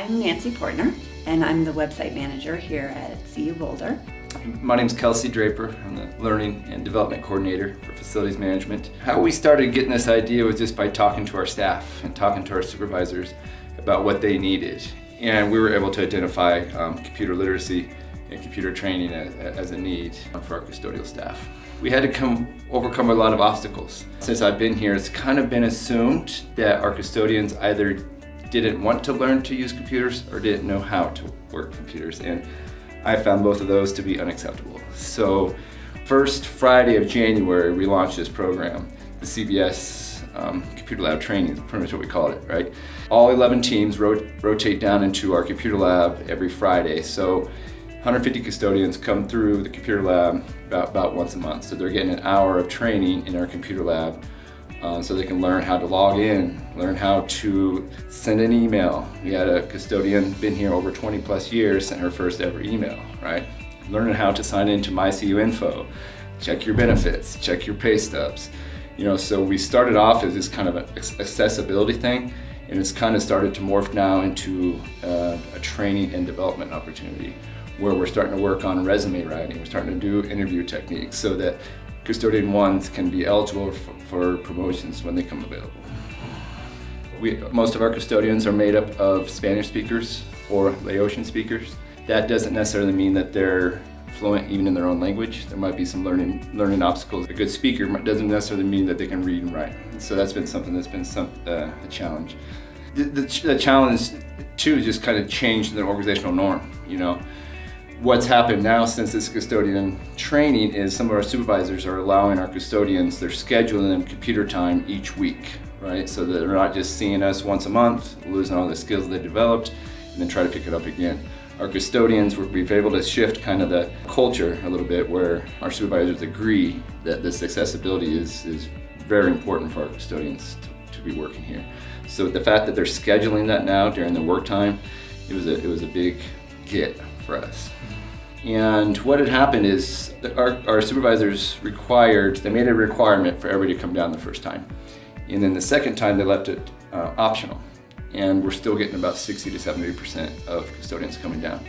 I'm Nancy Portner, and I'm the website manager here at CU Boulder. My name's Kelsey Draper. I'm the Learning and Development Coordinator for Facilities Management. How we started getting this idea was just by talking to our staff and talking to our supervisors about what they needed. And we were able to identify computer literacy and computer training as a need for our custodial staff. We had to overcome a lot of obstacles. Since I've been here, it's kind of been assumed that our custodians either didn't want to learn to use computers or didn't know how to work computers. And I found both of those to be unacceptable. So first Friday of January, we launched this program, the CBS Computer Lab Training, is pretty much what we call it, right? All 11 teams rotate down into our computer lab every Friday. So 150 custodians come through the computer lab about once a month. So they're getting an hour of training in our computer lab so they can learn how to log in, learn how to send an email. We had a custodian, been here over 20 plus years, sent her first ever email, right? Learning how to sign into MyCU Info, check your benefits, check your pay stubs. So we started off as this kind of an accessibility thing, and it's kind of started to morph now into a training and development opportunity where we're starting to work on resume writing, we're starting to do interview techniques so that custodian ones can be eligible for promotions when they come available. Most of our custodians are made up of Spanish speakers or Laotian speakers. That doesn't necessarily mean that they're fluent even in their own language. There might be some learning obstacles. A good speaker doesn't necessarily mean that they can read and write. So that's been something that's been a challenge. The challenge too is just kind of changed the organizational norm. What's happened now since this custodian training is some of our supervisors are allowing our custodians, they're scheduling them computer time each week, right? So that they're not just seeing us once a month, losing all the skills they developed, and then try to pick it up again. Our custodians, we've been able to shift kind of the culture a little bit where our supervisors agree that this accessibility is very important for our custodians to be working here. So the fact that they're scheduling that now during their work time, it was a big get for us. And what had happened is that our supervisors they made a requirement for everybody to come down the first time. And then the second time they left it optional. And we're still getting about 60 to 70% of custodians coming down.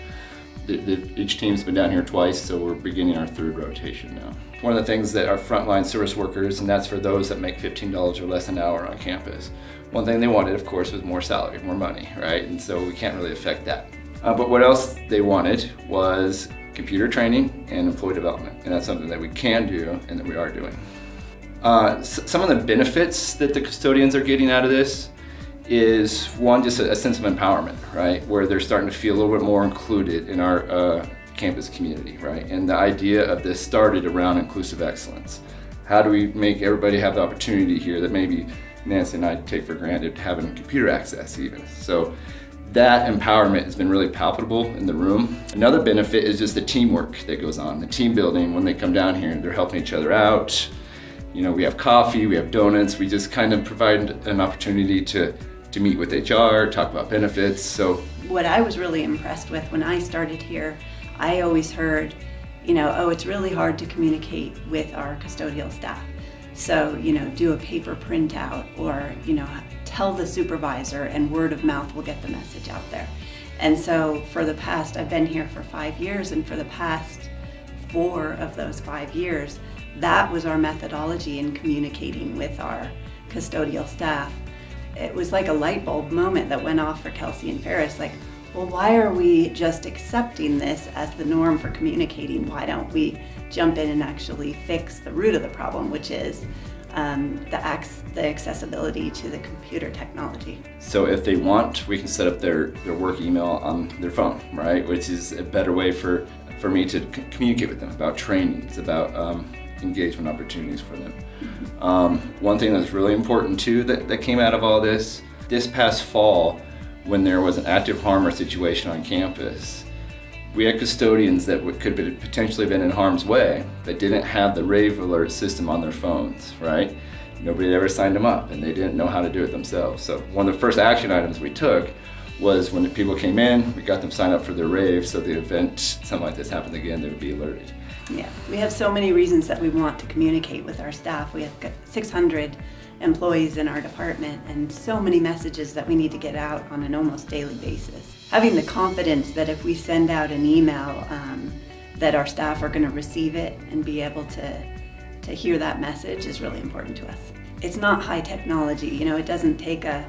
Each team's been down here twice, so we're beginning our third rotation now. One of the things that our frontline service workers, and that's for those that make $15 or less an hour on campus, one thing they wanted, of course, was more salary, more money, right? And so we can't really affect that. But what else they wanted was computer training and employee development, and that's something that we can do and that we are doing. Some of the benefits that the custodians are getting out of this is one, just a sense of empowerment, right? Where they're starting to feel a little bit more included in our campus community, right? And the idea of this started around inclusive excellence. How do we make everybody have the opportunity here that maybe Nancy and I take for granted, having computer access even? So that empowerment has been really palpable in the room. Another benefit is just the teamwork that goes on, the team building. When they come down here, they're helping each other out. We have coffee, we have donuts. We just kind of provide an opportunity to meet with HR, talk about benefits. So what I was really impressed with when I started here, I always heard, it's really hard to communicate with our custodial staff. So, do a paper printout or, tell the supervisor and word of mouth will get the message out there. And so I've been here for 5 years, and for the past 4 of those 5 years, that was our methodology in communicating with our custodial staff. It was like a light bulb moment that went off for Kelsey and Ferris, like, well, why are we just accepting this as the norm for communicating? Why don't we jump in and actually fix the root of the problem, which is the accessibility to the computer technology. So if they want, we can set up their work email on their phone, right? Which is a better way for me to communicate with them about trainings, about engagement opportunities for them. One thing that's really important too that came out of all this past fall, when there was an active harm or situation on campus, we had custodians that could have potentially been in harm's way that didn't have the rave alert system on their phones, right? Nobody had ever signed them up and they didn't know how to do it themselves. So one of the first action items we took was when the people came in, we got them signed up for their rave so the event, something like this happened again, they would be alerted. Yeah, we have so many reasons that we want to communicate with our staff. We have 600 employees in our department and so many messages that we need to get out on an almost daily basis. Having the confidence that if we send out an email, that our staff are going to receive it and be able to hear that message is really important to us. It's not high technology, you know, it doesn't take a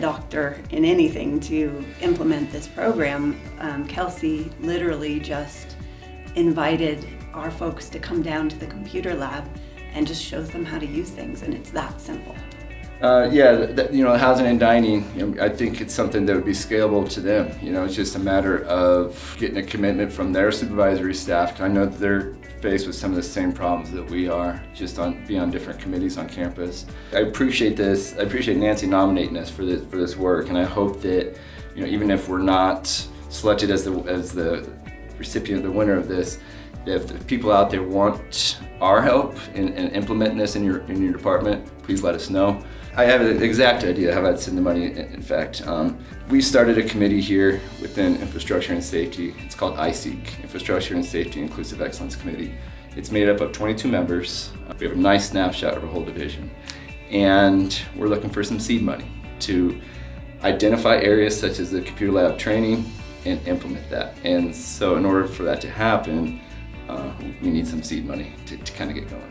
doctor in anything to implement this program. Kelsey literally just invited our folks to come down to the computer lab and just shows them how to use things, and it's that simple. Housing and dining, I think it's something that would be scalable to them. It's just a matter of getting a commitment from their supervisory staff. 'Cause I know that they're faced with some of the same problems that we are, just being on different committees on campus. I appreciate this. I appreciate Nancy nominating us for this work, and I hope that, even if we're not selected as the recipient, the winner of this, if the people out there want our help in implementing this in your department, please let us know. I have an exact idea how I'd send the money, in fact. We started a committee here within Infrastructure and Safety. It's called ISEEC, Infrastructure and Safety Inclusive Excellence Committee. It's made up of 22 members. We have a nice snapshot of our whole division. And we're looking for some seed money to identify areas such as the computer lab training and implement that. And so in order for that to happen, we need some seed money to kind of get going.